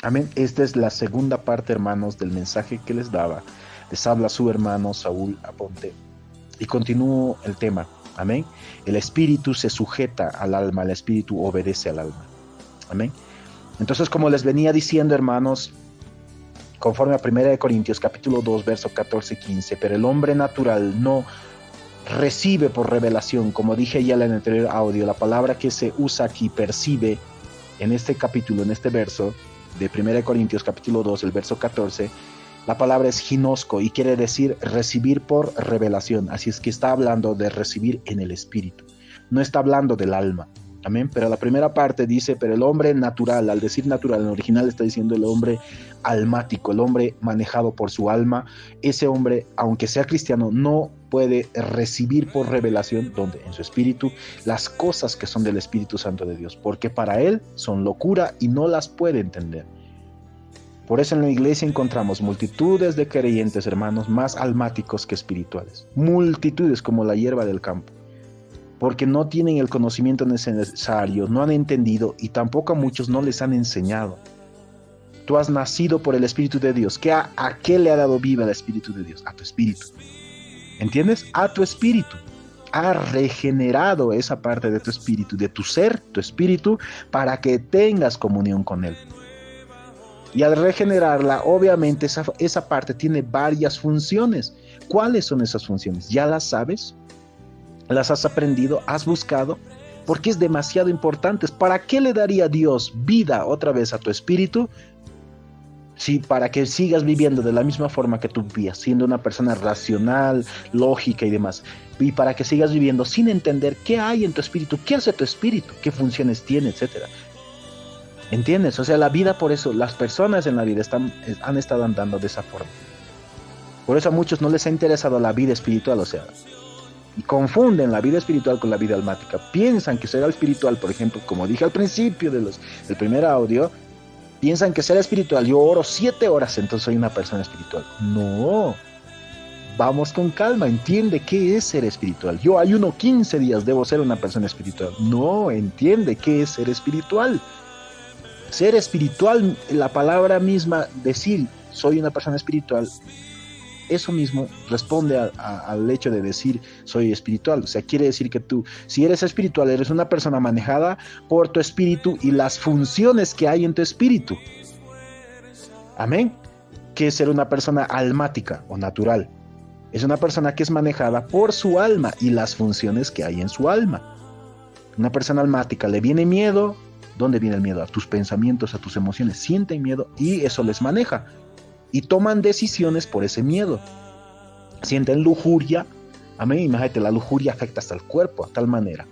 Amén. Esta es la segunda parte, hermanos, del mensaje que les daba. Les habla su hermano Saúl Aponte. Y continúo el tema. Amén. El espíritu se sujeta al alma, el espíritu obedece al alma. Amén. Entonces, como les venía diciendo, hermanos, conforme a 1 Corintios capítulo 2, verso 14 y 15, pero el hombre natural no recibe por revelación, como dije ya en el anterior audio, la palabra que se usa aquí, percibe, en este capítulo, en este verso de 1 Corintios capítulo 2, el verso 14, la palabra es ginosco y quiere decir recibir por revelación. Así es que está hablando de recibir en el espíritu, no está hablando del alma. Amén. Pero la primera parte dice, pero el hombre natural, al decir natural, en el original está diciendo el hombre almático, el hombre manejado por su alma. Ese hombre, aunque sea cristiano, no puede recibir por revelación, donde en su espíritu, las cosas que son del Espíritu Santo de Dios, porque para él son locura y no las puede entender. Por eso en la iglesia encontramos multitudes de creyentes, hermanos, más almáticos que espirituales. Multitudes como la hierba del campo. Porque no tienen el conocimiento necesario, no han entendido y tampoco a muchos no les han enseñado. Tú has nacido por el Espíritu de Dios. ¿A qué le ha dado vida el Espíritu de Dios? A tu espíritu. ¿Entiendes? A tu espíritu. Ha regenerado esa parte de tu espíritu, de tu ser, tu espíritu, para que tengas comunión con Él. Y al regenerarla, obviamente esa parte tiene varias funciones. ¿Cuáles son esas funciones? ¿Ya las sabes? ¿Las has aprendido? ¿Has buscado? Porque es demasiado importante. ¿Para qué le daría Dios vida otra vez a tu espíritu? Sí, para que sigas viviendo de la misma forma que tú vivías, siendo una persona racional, lógica y demás. Y para que sigas viviendo sin entender qué hay en tu espíritu, qué hace tu espíritu, qué funciones tiene, etcétera. ¿Entiendes? O sea, la vida, por eso, las personas en la vida han estado andando de esa forma. Por eso a muchos no les ha interesado la vida espiritual, o sea, y confunden la vida espiritual con la vida almática. Piensan que ser espiritual, por ejemplo, como dije al principio del primer audio, piensan que ser espiritual, yo oro 7 horas, entonces soy una persona espiritual. No, vamos con calma, entiende qué es ser espiritual. Yo ayuno 15 días, debo ser una persona espiritual. No, entiende qué es ser espiritual. Ser espiritual, la palabra misma, decir soy una persona espiritual, eso mismo responde al hecho de decir soy espiritual. O sea, quiere decir que tú, si eres espiritual, eres una persona manejada por tu espíritu y las funciones que hay en tu espíritu. Amén. ¿Qué es ser una persona almática o natural? Es una persona que es manejada por su alma y las funciones que hay en su alma. Una persona almática, ¿le viene miedo? ¿Dónde viene el miedo? A tus pensamientos, a tus emociones. Sienten miedo y eso les maneja. Y toman decisiones por ese miedo. Sienten lujuria. Amén. Imagínate, la lujuria afecta hasta el cuerpo a tal manera.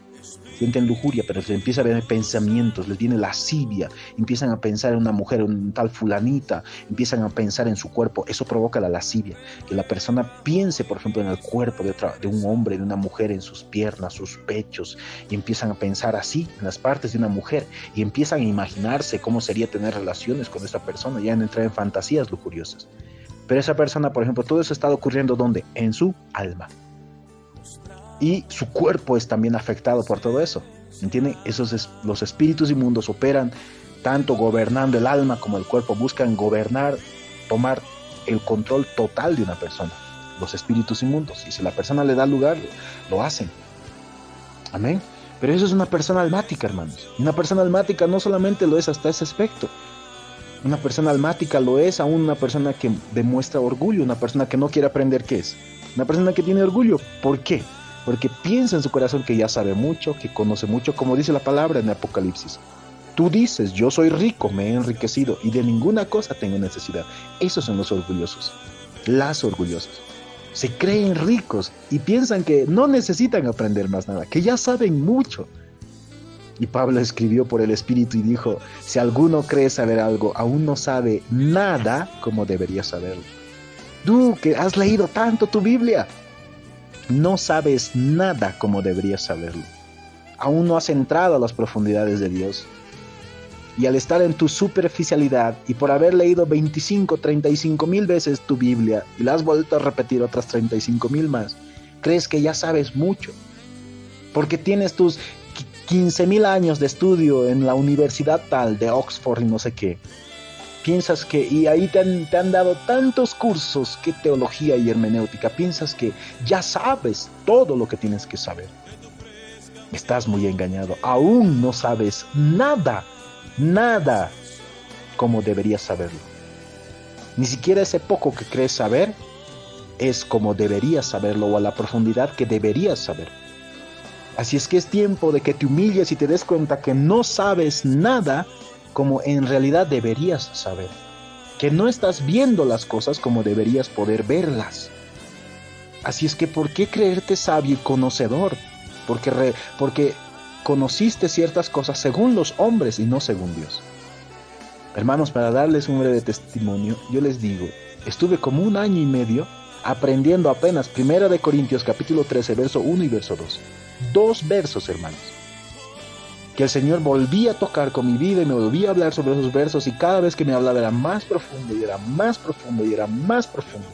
Sienten lujuria, pero les empieza a ver pensamientos, les viene lascivia, empiezan a pensar en una mujer, en tal fulanita, empiezan a pensar en su cuerpo. Eso provoca la lascivia. Que la persona piense, por ejemplo, en el cuerpo de un hombre, de una mujer, en sus piernas, sus pechos, y empiezan a pensar así, en las partes de una mujer, y empiezan a imaginarse cómo sería tener relaciones con esa persona, ya han entrado en fantasías lujuriosas. Pero esa persona, por ejemplo, todo eso está ocurriendo ¿dónde? En su alma. Y su cuerpo es también afectado por todo eso. ¿Entienden? Los espíritus inmundos operan tanto gobernando el alma como el cuerpo. Buscan gobernar, tomar el control total de una persona. Los espíritus inmundos. Y si la persona le da lugar, lo hacen. Amén. Pero eso es una persona almática, hermanos. Y una persona almática no solamente lo es hasta ese aspecto. Una persona almática lo es aún una persona que demuestra orgullo. Una persona que no quiere aprender qué es. Una persona que tiene orgullo. ¿Por qué? Porque piensa en su corazón que ya sabe mucho, que conoce mucho, como dice la palabra en Apocalipsis. Tú dices, yo soy rico, me he enriquecido y de ninguna cosa tengo necesidad. Esos son los orgullosos, las orgullosas. Se creen ricos y piensan que no necesitan aprender más nada, que ya saben mucho. Y Pablo escribió por el Espíritu y dijo, si alguno cree saber algo, aún no sabe nada como debería saberlo. Tú que has leído tanto tu Biblia, no sabes nada como deberías saberlo. Aún no has entrado a las profundidades de Dios. Y al estar en tu superficialidad y por haber leído 25, 35 mil veces tu Biblia y la has vuelto a repetir otras 35 mil más, crees que ya sabes mucho. Porque tienes tus 15 mil años de estudio en la universidad tal de Oxford y no sé qué. Piensas que, y ahí te han dado tantos cursos, que teología y hermenéutica, piensas que ya sabes todo lo que tienes que saber. Estás muy engañado, aún no sabes nada como deberías saberlo. Ni siquiera ese poco que crees saber es como deberías saberlo o a la profundidad que deberías saber. Así es que es tiempo de que te humilles y te des cuenta que no sabes nada como en realidad deberías saber, que no estás viendo las cosas como deberías poder verlas. Así es que ¿por qué creerte sabio y conocedor? Porque conociste ciertas cosas según los hombres y no según Dios. Hermanos, para darles un breve testimonio, yo les digo, estuve como 1 año y medio aprendiendo apenas 1 de Corintios capítulo 13, verso 1 y verso 2. 2 versos, hermanos, que el Señor volvía a tocar con mi vida y me volvía a hablar sobre esos versos, y cada vez que me hablaba era más profundo y era más profundo y era más profundo.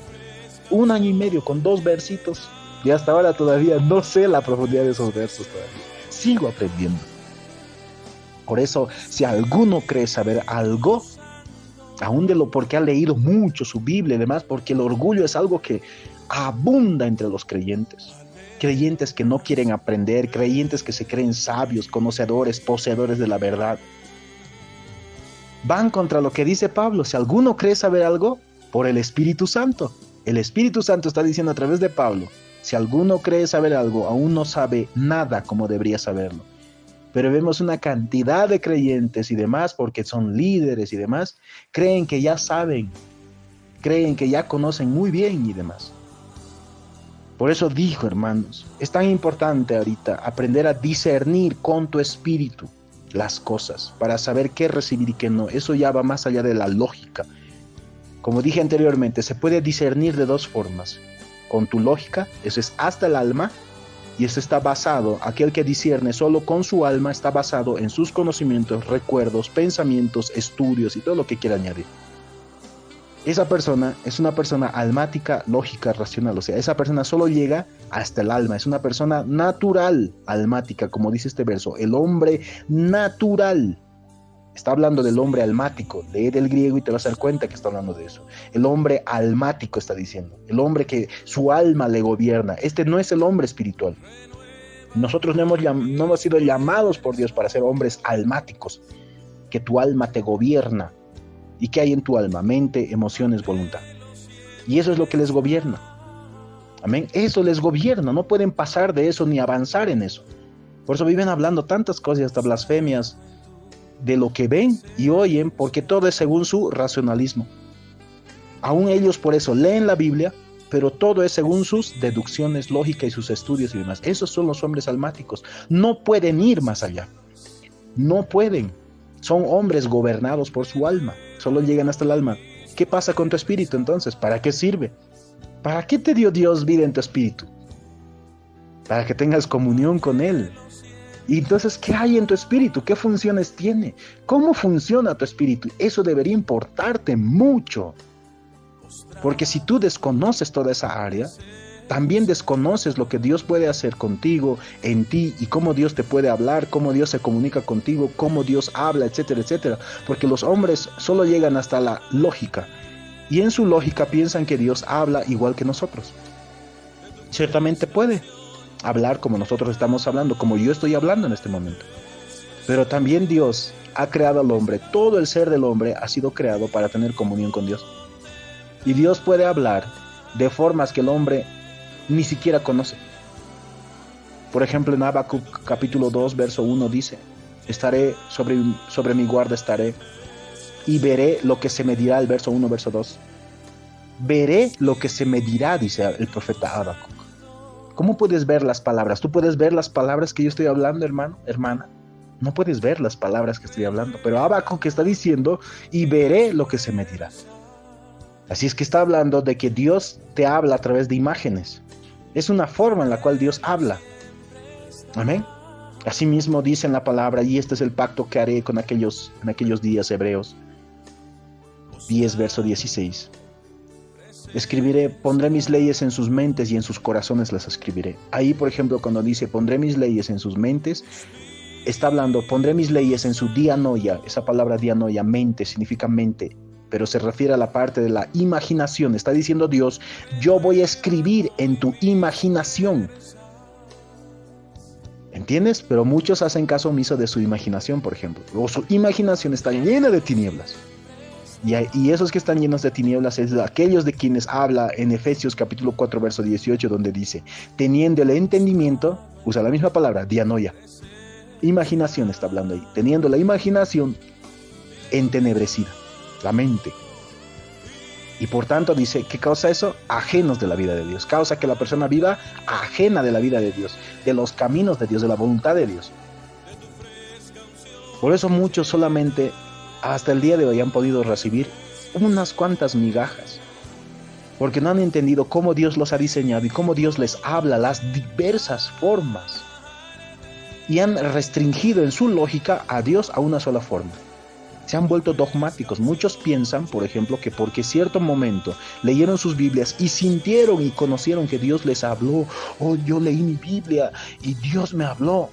1 año y medio con 2 versitos, y hasta ahora todavía no sé la profundidad de esos versos todavía. Sigo aprendiendo. Por eso, si alguno cree saber algo, aún porque ha leído mucho su Biblia y demás, porque el orgullo es algo que abunda entre los creyentes. Creyentes que no quieren aprender, creyentes que se creen sabios, conocedores, poseedores de la verdad. Van contra lo que dice Pablo. Si alguno cree saber algo, por el Espíritu Santo. El Espíritu Santo está diciendo a través de Pablo, si alguno cree saber algo, aún no sabe nada como debería saberlo. Pero vemos una cantidad de creyentes y demás, porque son líderes y demás, creen que ya saben, creen que ya conocen muy bien y demás. Por eso dijo, hermanos, es tan importante ahorita aprender a discernir con tu espíritu las cosas, para saber qué recibir y qué no. Eso ya va más allá de la lógica. Como dije anteriormente, se puede discernir de 2 formas. Con tu lógica, eso es hasta el alma, y eso está basado, aquel que discierne solo con su alma, está basado en sus conocimientos, recuerdos, pensamientos, estudios y todo lo que quiera añadir. Esa persona es una persona almática, lógica, racional. O sea, esa persona solo llega hasta el alma. Es una persona natural, almática, como dice este verso. El hombre natural. Está hablando del hombre almático. Lee del griego y te vas a dar cuenta que está hablando de eso. El hombre almático está diciendo. El hombre que su alma le gobierna. Este no es el hombre espiritual. Nosotros no hemos sido llamados por Dios para ser hombres almáticos. Que tu alma te gobierna. ¿Y qué hay en tu alma? Mente, emociones, voluntad. Y eso es lo que les gobierna. Amén. Eso les gobierna. No pueden pasar de eso ni avanzar en eso. Por eso viven hablando tantas cosas, hasta blasfemias, de lo que ven y oyen, porque todo es según su racionalismo. Aún ellos por eso leen la Biblia, pero todo es según sus deducciones lógicas y sus estudios y demás. Esos son los hombres almáticos. No pueden ir más allá. No pueden. Son hombres gobernados por su alma. Solo llegan hasta el alma. ¿Qué pasa con tu espíritu entonces? ¿Para qué sirve? ¿Para qué te dio Dios vida en tu espíritu? Para que tengas comunión con Él. Y entonces, ¿qué hay en tu espíritu? ¿Qué funciones tiene? ¿Cómo funciona tu espíritu? Eso debería importarte mucho. Porque si tú desconoces toda esa área, también desconoces lo que Dios puede hacer contigo, en ti, y cómo Dios te puede hablar, cómo Dios se comunica contigo, cómo Dios habla, etcétera, etcétera. Porque los hombres solo llegan hasta la lógica, y en su lógica piensan que Dios habla igual que nosotros. Ciertamente puede hablar como nosotros estamos hablando, como yo estoy hablando en este momento. Pero también Dios ha creado al hombre, todo el ser del hombre ha sido creado para tener comunión con Dios. Y Dios puede hablar de formas que el hombre ni siquiera conoce. Por ejemplo, en Habacuc capítulo 2, verso 1 dice: estaré sobre mi guarda estaré, y veré lo que se me dirá, el verso 1, verso 2. Veré lo que se me dirá, dice el profeta Habacuc. ¿Cómo puedes ver las palabras? ¿Tú puedes ver las palabras que yo estoy hablando, hermano, hermana? No puedes ver las palabras que estoy hablando, pero Habacuc está diciendo: y veré lo que se me dirá. Así es que está hablando de que Dios te habla a través de imágenes. Es una forma en la cual Dios habla. Amén. Asimismo dice en la palabra, y este es el pacto que haré en aquellos días, Hebreos 10, verso 16. Escribiré, pondré mis leyes en sus mentes y en sus corazones las escribiré. Ahí, por ejemplo, cuando dice pondré mis leyes en sus mentes, está hablando, pondré mis leyes en su dianoia. Esa palabra dianoia, mente, significa mente. pero se refiere a la parte de la imaginación. Está diciendo Dios, yo voy a escribir en tu imaginación. ¿Entiendes? Pero muchos hacen caso omiso de su imaginación, por ejemplo. O su imaginación está llena de tinieblas. Y esos que están llenos de tinieblas es aquellos de quienes habla en Efesios capítulo 4, verso 18, donde dice, teniendo el entendimiento, usa la misma palabra, dianoia. Imaginación está hablando ahí. Teniendo la imaginación entenebrecida, la mente. Y por tanto dice, ¿qué causa eso? Ajenos de la vida de Dios. Causa que la persona viva ajena de la vida de Dios, de los caminos de Dios, de la voluntad de Dios. Por eso muchos solamente hasta el día de hoy han podido recibir unas cuantas migajas, porque no han entendido cómo Dios los ha diseñado y cómo Dios les habla las diversas formas. Y han restringido en su lógica a Dios a una sola forma. Se han vuelto dogmáticos. Muchos piensan, por ejemplo, que porque cierto momento leyeron sus Biblias y sintieron y conocieron que Dios les habló, oh, yo leí mi Biblia y Dios me habló.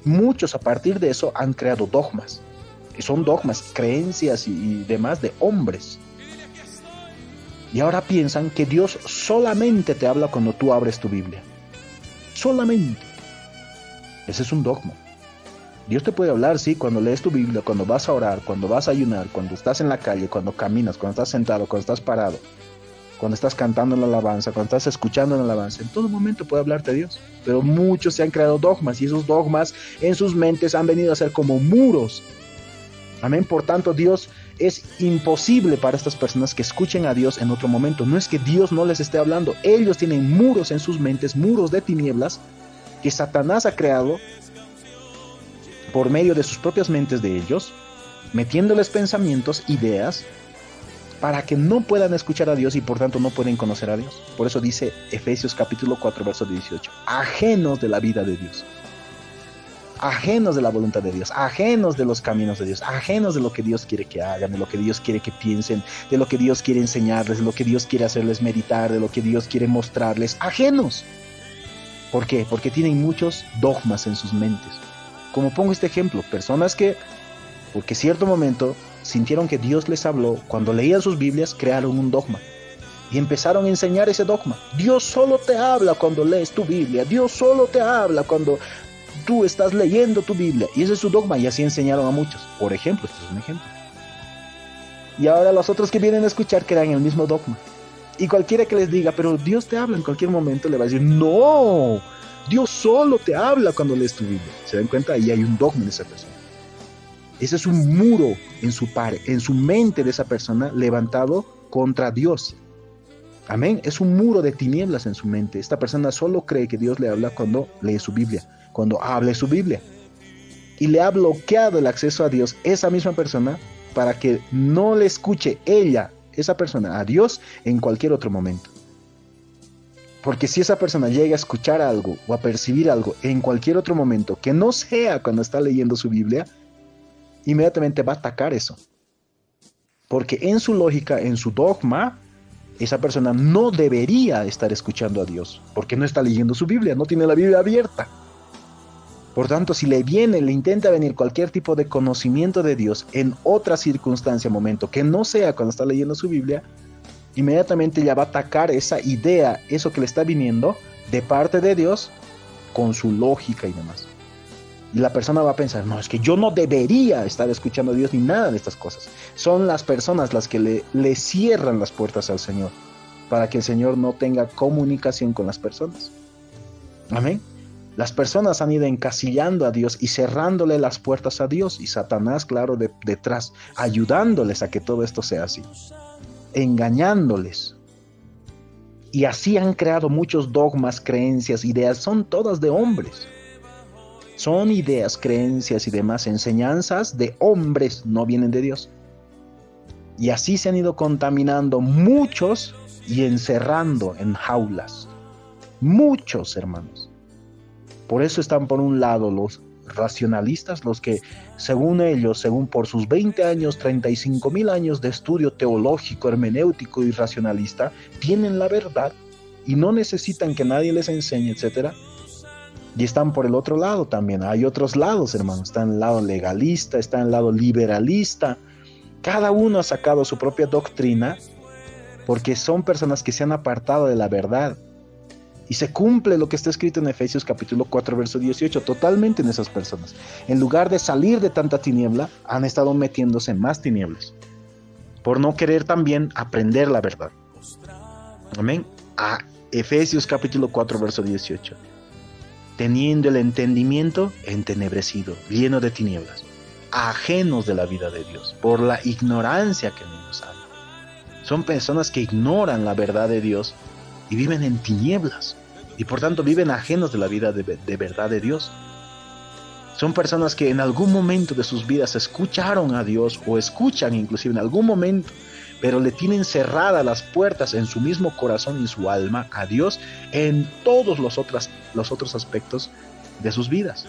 Muchos a partir de eso han creado dogmas. Y son dogmas, creencias y demás de hombres. Y ahora piensan que Dios solamente te habla cuando tú abres tu Biblia. Solamente. Ese es un dogma. Dios te puede hablar, sí, cuando lees tu Biblia, cuando vas a orar, cuando vas a ayunar, cuando estás en la calle, cuando caminas, cuando estás sentado, cuando estás parado, cuando estás cantando en la alabanza, cuando estás escuchando en la alabanza. En todo momento puede hablarte Dios. Pero muchos se han creado dogmas y esos dogmas en sus mentes han venido a ser como muros. Amén. Por tanto, Dios es imposible para estas personas que escuchen a Dios en otro momento. No es que Dios no les esté hablando. Ellos tienen muros en sus mentes, muros de tinieblas que Satanás ha creado por medio de sus propias mentes de ellos, metiéndoles pensamientos, ideas, para que no puedan escuchar a Dios y por tanto no pueden conocer a Dios. Por eso dice Efesios capítulo 4, verso 18, ajenos de la vida de Dios, ajenos de la voluntad de Dios, ajenos de los caminos de Dios, ajenos de lo que Dios quiere que hagan, de lo que Dios quiere que piensen, de lo que Dios quiere enseñarles, de lo que Dios quiere hacerles meditar, de lo que Dios quiere mostrarles, ajenos. ¿Por qué? Porque tienen muchos dogmas en sus mentes. Como pongo este ejemplo, personas que, porque cierto momento sintieron que Dios les habló, cuando leían sus Biblias, crearon un dogma y empezaron a enseñar ese dogma. Dios solo te habla cuando lees tu Biblia, Dios solo te habla cuando tú estás leyendo tu Biblia, y ese es su dogma, y así enseñaron a muchos. Por ejemplo, este es un ejemplo. Y ahora los otros que vienen a escuchar crean el mismo dogma. Y cualquiera que les diga, pero Dios te habla en cualquier momento, le va a decir, no, Dios solo te habla cuando lees tu Biblia. ¿Se dan cuenta? Ahí hay un dogma en esa persona. Ese es un muro en su mente de esa persona levantado contra Dios. Amén. Es un muro de tinieblas en su mente. Esta persona solo cree que Dios le habla cuando lee su Biblia, cuando hable su Biblia. Y le ha bloqueado el acceso a Dios esa misma persona para que no le escuche esa persona, a Dios en cualquier otro momento. Porque si esa persona llega a escuchar algo o a percibir algo en cualquier otro momento que no sea cuando está leyendo su Biblia, inmediatamente va a atacar eso. Porque en su lógica, en su dogma, esa persona no debería estar escuchando a Dios, porque no está leyendo su Biblia, no tiene la Biblia abierta. Por tanto, si le intenta venir cualquier tipo de conocimiento de Dios en otra circunstancia, momento, que no sea cuando está leyendo su Biblia, inmediatamente ya va a atacar esa idea, eso que le está viniendo de parte de Dios, con su lógica y demás. Y la persona va a pensar, no, es que yo no debería estar escuchando a Dios ni nada de estas cosas. Son las personas las que le cierran las puertas al Señor, para que el Señor no tenga comunicación con las personas. Amén. Las personas han ido encasillando a Dios y cerrándole las puertas a Dios, y Satanás, claro, detrás, ayudándoles a que todo esto sea así, engañándoles. Y así han creado muchos dogmas, creencias, ideas, son todas de hombres. Son ideas, creencias y demás enseñanzas de hombres, no vienen de Dios. Y así se han ido contaminando muchos y encerrando en jaulas. Muchos, hermanos. Por eso están por un lado los racionalistas, los que según ellos, por sus 20 años, 35,000 años de estudio teológico, hermenéutico y racionalista, tienen la verdad y no necesitan que nadie les enseñe, etcétera. Y están por el otro lado también. Hay otros lados, hermanos. Está en el lado legalista, está en el lado liberalista, Cada uno ha sacado su propia doctrina porque son personas que se han apartado de la verdad. Y se cumple lo que está escrito en Efesios capítulo 4, verso 18, totalmente en esas personas. En lugar de salir de tanta tiniebla, han estado metiéndose en más tinieblas, por no querer también aprender la verdad. Amén. A Efesios capítulo 4, verso 18. Teniendo el entendimiento entenebrecido, lleno de tinieblas, ajenos de la vida de Dios, por la ignorancia que en ellos hay. Son personas que ignoran la verdad de Dios y viven en tinieblas, y por tanto viven ajenos de la vida de verdad de Dios. Son personas que en algún momento de sus vidas escucharon a Dios, o escuchan inclusive en algún momento, pero le tienen cerradas las puertas en su mismo corazón y en su alma a Dios en todos los otros aspectos de sus vidas.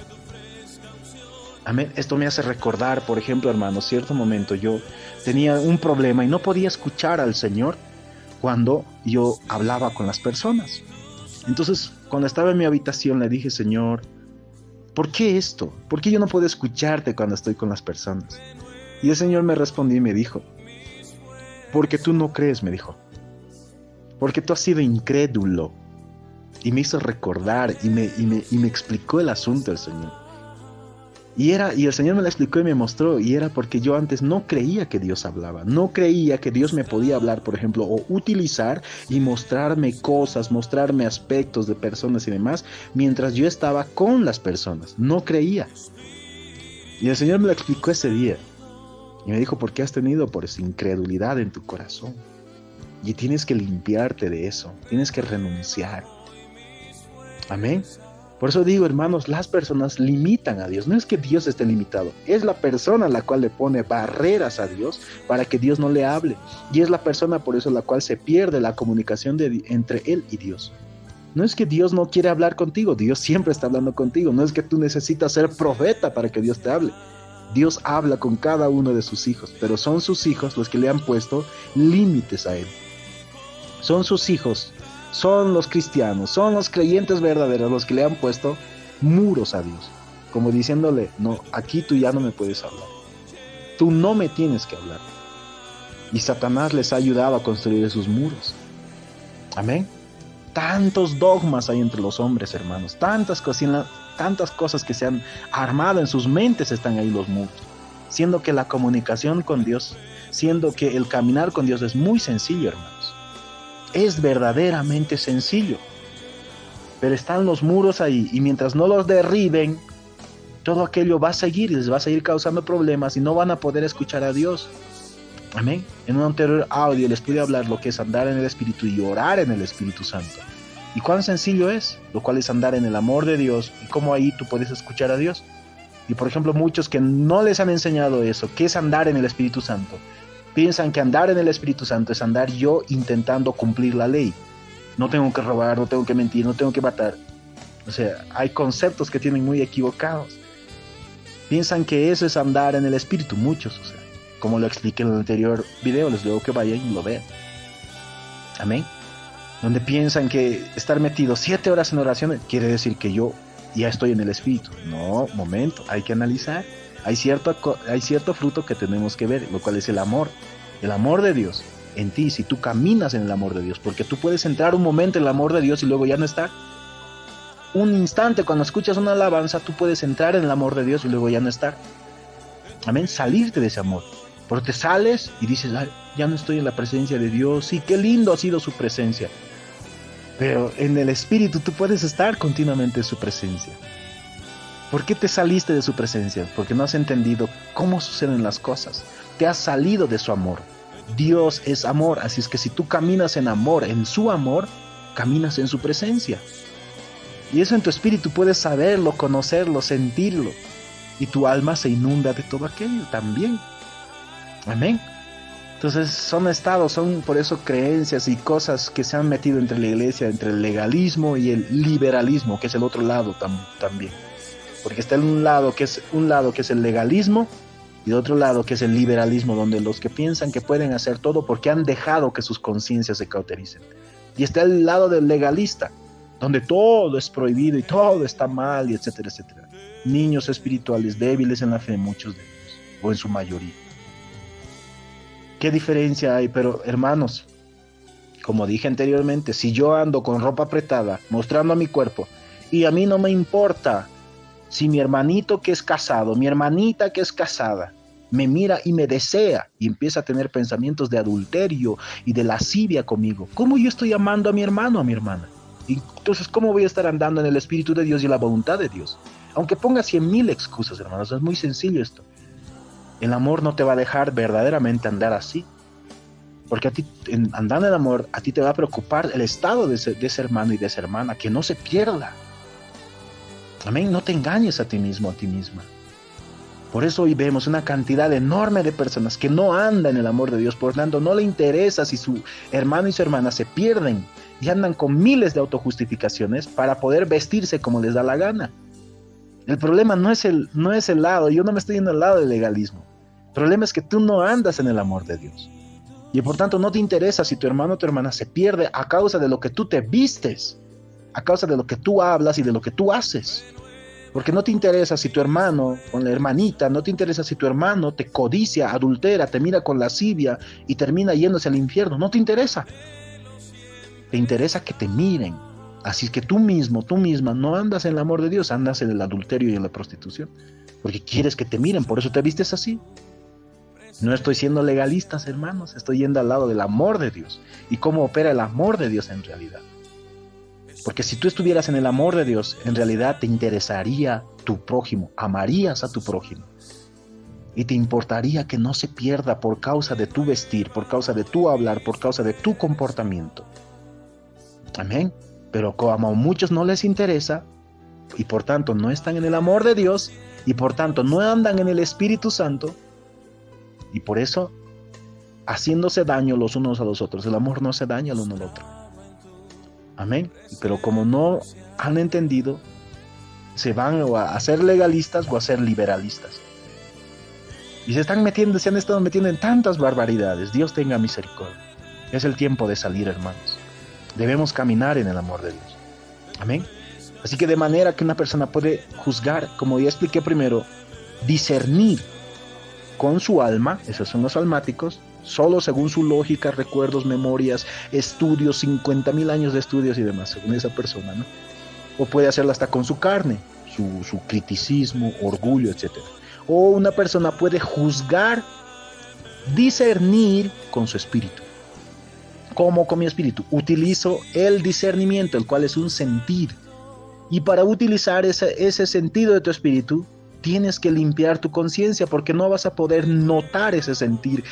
Amén. Esto me hace recordar, por ejemplo, hermanos, cierto momento yo tenía un problema y no podía escuchar al Señor cuando yo hablaba con las personas. Entonces, cuando estaba en mi habitación, le dije: Señor, ¿por qué esto? ¿Por qué yo no puedo escucharte cuando estoy con las personas? Y el Señor me respondió y me dijo: porque tú no crees, me dijo. Porque tú has sido incrédulo. Y me hizo recordar y me explicó el asunto el Señor. Y el Señor me lo explicó y me mostró, y era porque yo antes no creía que Dios hablaba, no creía que Dios me podía hablar, por ejemplo, o utilizar y mostrarme cosas, mostrarme aspectos de personas y demás, mientras yo estaba con las personas, no creía. Y el Señor me lo explicó ese día, y me dijo: ¿por qué has tenido por esa incredulidad en tu corazón? Y tienes que limpiarte de eso, tienes que renunciar. Amén. Por eso digo, hermanos, las personas limitan a Dios. No es que Dios esté limitado, es la persona la cual le pone barreras a Dios para que Dios no le hable. Y es la persona por eso la cual se pierde la comunicación entre Él y Dios. No es que Dios no quiere hablar contigo, Dios siempre está hablando contigo. No es que tú necesitas ser profeta para que Dios te hable. Dios habla con cada uno de sus hijos, pero son sus hijos los que le han puesto límites a Él. Son sus hijos, son los cristianos, son los creyentes verdaderos los que le han puesto muros a Dios, como diciéndole: no, aquí tú ya no me puedes hablar, tú no me tienes que hablar. Y Satanás les ha ayudado a construir esos muros. Amén. Tantos dogmas hay entre los hombres, hermanos, tantas cosas que se han armado en sus mentes, están ahí los muros, siendo que la comunicación con Dios, siendo que el caminar con Dios es muy sencillo, hermanos. Es verdaderamente sencillo, pero están los muros ahí, y mientras no los derriben, todo aquello va a seguir y les va a seguir causando problemas y no van a poder escuchar a Dios. Amén. En un anterior audio les pude hablar lo que es andar en el Espíritu y orar en el Espíritu Santo, y cuán sencillo es, lo cual es andar en el amor de Dios, y cómo ahí tú puedes escuchar a Dios. Y por ejemplo, muchos que no les han enseñado eso, ¿qué es andar en el Espíritu Santo? Piensan que andar en el Espíritu Santo es andar yo intentando cumplir la ley. No tengo que robar, no tengo que mentir, no tengo que matar. O sea, hay conceptos que tienen muy equivocados. Piensan que eso es andar en el Espíritu, muchos, o sea, como lo expliqué en el anterior video, les digo que vayan y lo vean. Amén. Donde piensan que estar metido 7 horas en oración quiere decir que yo ya estoy en el Espíritu. No, momento, hay que analizar. Hay cierto fruto que tenemos que ver, lo cual es el amor de Dios en ti, si tú caminas en el amor de Dios, porque tú puedes entrar un momento en el amor de Dios y luego ya no estar. Un instante cuando escuchas una alabanza, tú puedes entrar en el amor de Dios y luego ya no estar. Amén, salirte de ese amor, porque te sales y dices: ay, ya no estoy en la presencia de Dios, sí, qué lindo ha sido su presencia, pero en el Espíritu tú puedes estar continuamente en su presencia. ¿Por qué te saliste de su presencia? Porque no has entendido cómo suceden las cosas. Te has salido de su amor. Dios es amor, así es que si tú caminas en amor, en su amor, caminas en su presencia. Y eso en tu espíritu puedes saberlo, conocerlo, sentirlo. Y tu alma se inunda de todo aquello también. Amén. Entonces son por eso creencias y cosas que se han metido entre la iglesia, entre el legalismo y el liberalismo, que es el otro lado también. Porque está en un lado que es el legalismo, y de otro lado que es el liberalismo, donde los que piensan que pueden hacer todo porque han dejado que sus conciencias se cautericen. Y está el lado del legalista, donde todo es prohibido y todo está mal, y etcétera, etcétera. Niños espirituales débiles en la fe, muchos de ellos, o en su mayoría. ¿Qué diferencia hay? Pero hermanos, como dije anteriormente, si yo ando con ropa apretada, mostrando mi cuerpo, y a mí no me importa si mi hermanito que es casado, mi hermanita que es casada, me mira y me desea y empieza a tener pensamientos de adulterio y de lascivia conmigo, ¿cómo yo estoy amando a mi hermano, a mi hermana? Y entonces, ¿cómo voy a estar andando en el Espíritu de Dios y la voluntad de Dios? Aunque ponga 100,000 excusas, hermanos, es muy sencillo esto. El amor no te va a dejar verdaderamente andar así. Porque a ti, andando en amor, a ti te va a preocupar el estado de ese hermano y de esa hermana, que no se pierda. Amén, no te engañes a ti mismo, a ti misma. Por eso hoy vemos una cantidad enorme de personas que no andan en el amor de Dios, por tanto no le interesa si su hermano y su hermana se pierden y andan con miles de autojustificaciones para poder vestirse como les da la gana. El problema no es el lado, yo no me estoy yendo al lado del legalismo. El problema es que tú no andas en el amor de Dios. Y por tanto no te interesa si tu hermano o tu hermana se pierde a causa de lo que tú te vistes, a causa de lo que tú hablas y de lo que tú haces. Porque no te interesa si tu hermano con la hermanita, no te interesa si tu hermano te codicia, adultera, te mira con lascivia y termina yéndose al infierno. No te interesa. Te interesa que te miren. Así que tú mismo, tú misma, no andas en el amor de Dios, andas en el adulterio y en la prostitución. Porque quieres que te miren, por eso te vistes así. No estoy siendo legalistas, hermanos, estoy yendo al lado del amor de Dios y cómo opera el amor de Dios en realidad. Porque si tú estuvieras en el amor de Dios, en realidad te interesaría tu prójimo, amarías a tu prójimo y te importaría que no se pierda por causa de tu vestir, por causa de tu hablar, por causa de tu comportamiento. Amén. Pero como a muchos no les interesa y por tanto no están en el amor de Dios y por tanto no andan en el Espíritu Santo, y por eso, haciéndose daño los unos a los otros. El amor no hace daño al uno al otro. Amén. Pero como no han entendido, se van o a ser legalistas o a ser liberalistas. Y se han estado metiendo en tantas barbaridades. Dios tenga misericordia. Es el tiempo de salir, hermanos. Debemos caminar en el amor de Dios. Amén. Así que de manera que una persona puede juzgar, como ya expliqué primero, discernir con su alma, esos son los almáticos, solo según su lógica, recuerdos, memorias, estudios, 50,000 años de estudios y demás, según esa persona, ¿no? O puede hacerlo hasta con su carne, su criticismo, orgullo, etc. O una persona puede juzgar, discernir con su espíritu. ¿Cómo con mi espíritu? Utilizo el discernimiento, el cual es un sentir. Y para utilizar ese sentido de tu espíritu, tienes que limpiar tu conciencia porque no vas a poder notar ese sentir,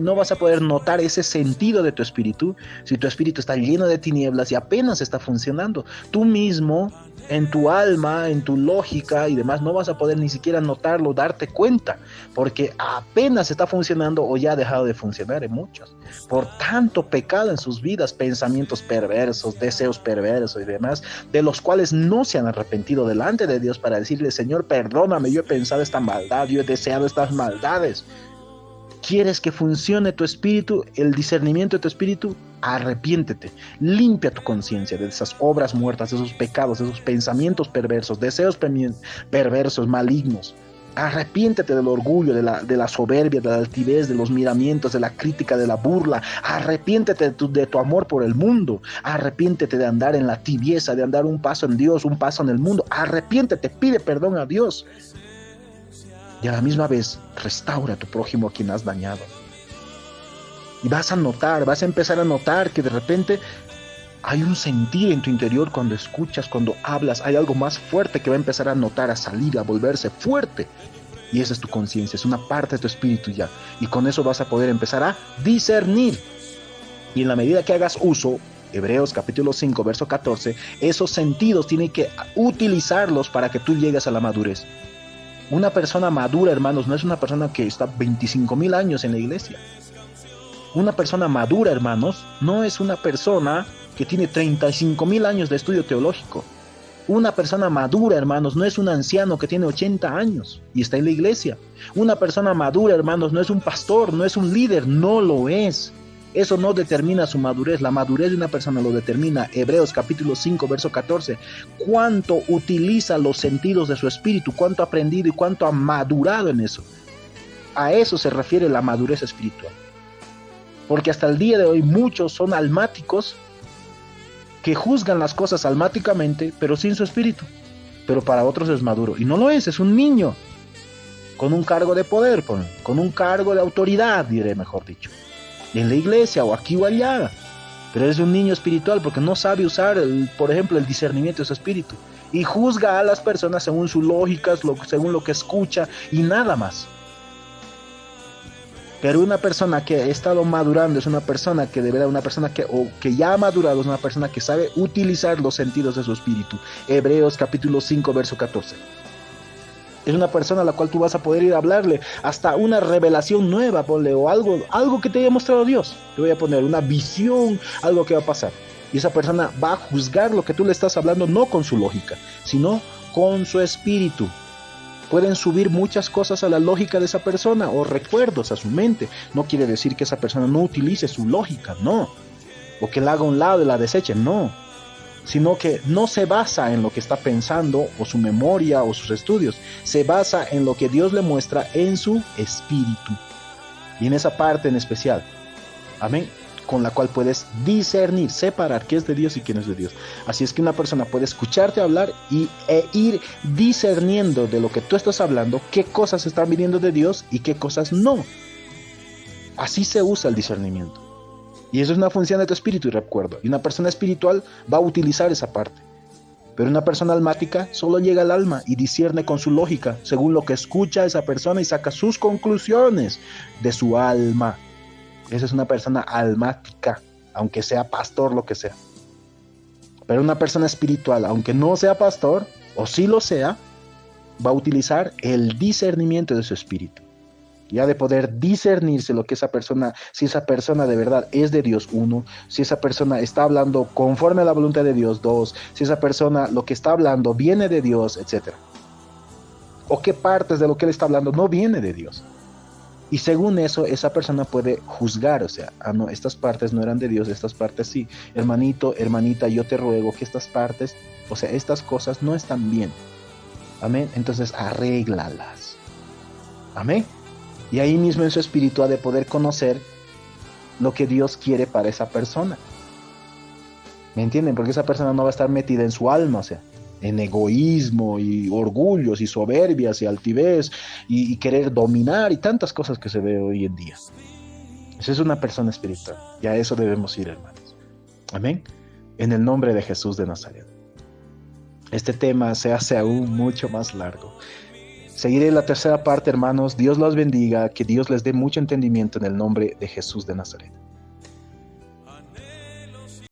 no vas a poder notar ese sentido de tu espíritu si tu espíritu está lleno de tinieblas y apenas está funcionando. Tú mismo, en tu alma, en tu lógica y demás, no vas a poder ni siquiera notarlo, darte cuenta, porque apenas está funcionando o ya ha dejado de funcionar en muchos. Por tanto pecado en sus vidas, pensamientos perversos, deseos perversos y demás, de los cuales no se han arrepentido delante de Dios para decirle: Señor, perdóname, yo he pensado esta maldad, yo he deseado estas maldades. ¿Quieres que funcione tu espíritu, el discernimiento de tu espíritu? Arrepiéntete, limpia tu conciencia de esas obras muertas, de esos pecados, de esos pensamientos perversos, deseos perversos, malignos. Arrepiéntete del orgullo, de la soberbia, de la altivez, de los miramientos, de la crítica, de la burla. Arrepiéntete de tu amor por el mundo. Arrepiéntete de andar en la tibieza, de andar un paso en Dios, un paso en el mundo. Arrepiéntete, pide perdón a Dios. Y a la misma vez, restaura a tu prójimo a quien has dañado. Y vas a empezar a notar que de repente hay un sentir en tu interior cuando escuchas, cuando hablas. Hay algo más fuerte que va a empezar a notar, a salir, a volverse fuerte. Y esa es tu conciencia, es una parte de tu espíritu ya. Y con eso vas a poder empezar a discernir. Y en la medida que hagas uso, Hebreos capítulo 5, verso 14, esos sentidos tienen que utilizarlos para que tú llegues a la madurez. Una persona madura, hermanos, no es una persona que está 25,000 años en la iglesia. Una persona madura, hermanos, no es una persona que tiene 35,000 años de estudio teológico. Una persona madura, hermanos, no es un anciano que tiene 80 años y está en la iglesia. Una persona madura, hermanos, no es un pastor, no es un líder, no lo es. Eso no determina su madurez. La madurez de una persona lo determina Hebreos capítulo 5, verso 14. Cuánto utiliza los sentidos de su espíritu, cuánto ha aprendido y cuánto ha madurado en eso. A eso se refiere la madurez espiritual. Porque hasta el día de hoy muchos son almáticos que juzgan las cosas almáticamente, pero sin su espíritu. Pero para otros es maduro. Y no lo es un niño. Con un cargo de poder, con un cargo de autoridad, diré mejor dicho. En la iglesia o aquí o allá. Pero es un niño espiritual porque no sabe usar, por ejemplo, el discernimiento de su espíritu. Y juzga a las personas según sus lógicas, según lo que escucha y nada más. Pero una persona que ha estado madurando es una persona que de verdad, una persona que ya ha madurado, es una persona que sabe utilizar los sentidos de su espíritu. Hebreos capítulo 5, verso 14. Es una persona a la cual tú vas a poder ir a hablarle hasta una revelación nueva, ponle, o algo que te haya mostrado Dios. Te voy a poner una visión, algo que va a pasar. Y esa persona va a juzgar lo que tú le estás hablando no con su lógica, sino con su espíritu. Pueden subir muchas cosas a la lógica de esa persona o recuerdos a su mente. No quiere decir que esa persona no utilice su lógica, no. O que la haga a un lado y la deseche, no. Sino que no se basa en lo que está pensando o su memoria o sus estudios. Se basa en lo que Dios le muestra en su espíritu. Y en esa parte en especial. Amén. Con la cual puedes discernir, separar qué es de Dios y qué no es de Dios. Así es que una persona puede escucharte hablar e ir discerniendo de lo que tú estás hablando, qué cosas están viniendo de Dios y qué cosas no. Así se usa el discernimiento. Y eso es una función de tu espíritu, y recuerdo. Y una persona espiritual va a utilizar esa parte. Pero una persona almática solo llega al alma y discierne con su lógica, según lo que escucha esa persona y saca sus conclusiones de su alma. Esa es una persona almática, aunque sea pastor, lo que sea. Pero una persona espiritual, aunque no sea pastor, o sí lo sea, va a utilizar el discernimiento de su espíritu. Ya de poder discernirse lo que esa persona, si esa persona de verdad es de Dios, 1, si esa persona está hablando conforme a la voluntad de Dios, 2, si esa persona lo que está hablando viene de Dios, etc. O qué partes de lo que él está hablando no viene de Dios. Y según eso, esa persona puede juzgar, o sea, no, estas partes no eran de Dios, estas partes sí. Hermanito, hermanita, yo te ruego que estas partes, o sea, estas cosas no están bien. Amén. Entonces, arréglalas. Amén. Y ahí mismo en su espíritu ha de poder conocer lo que Dios quiere para esa persona. ¿Me entienden? Porque esa persona no va a estar metida en su alma, o sea, en egoísmo y orgullos y soberbias y altivez y querer dominar y tantas cosas que se ve hoy en día. Esa es una persona espiritual y a eso debemos ir, hermanos. Amén. En el nombre de Jesús de Nazaret. Este tema se hace aún mucho más largo. Seguiré la tercera parte, hermanos. Dios los bendiga, que Dios les dé mucho entendimiento en el nombre de Jesús de Nazaret.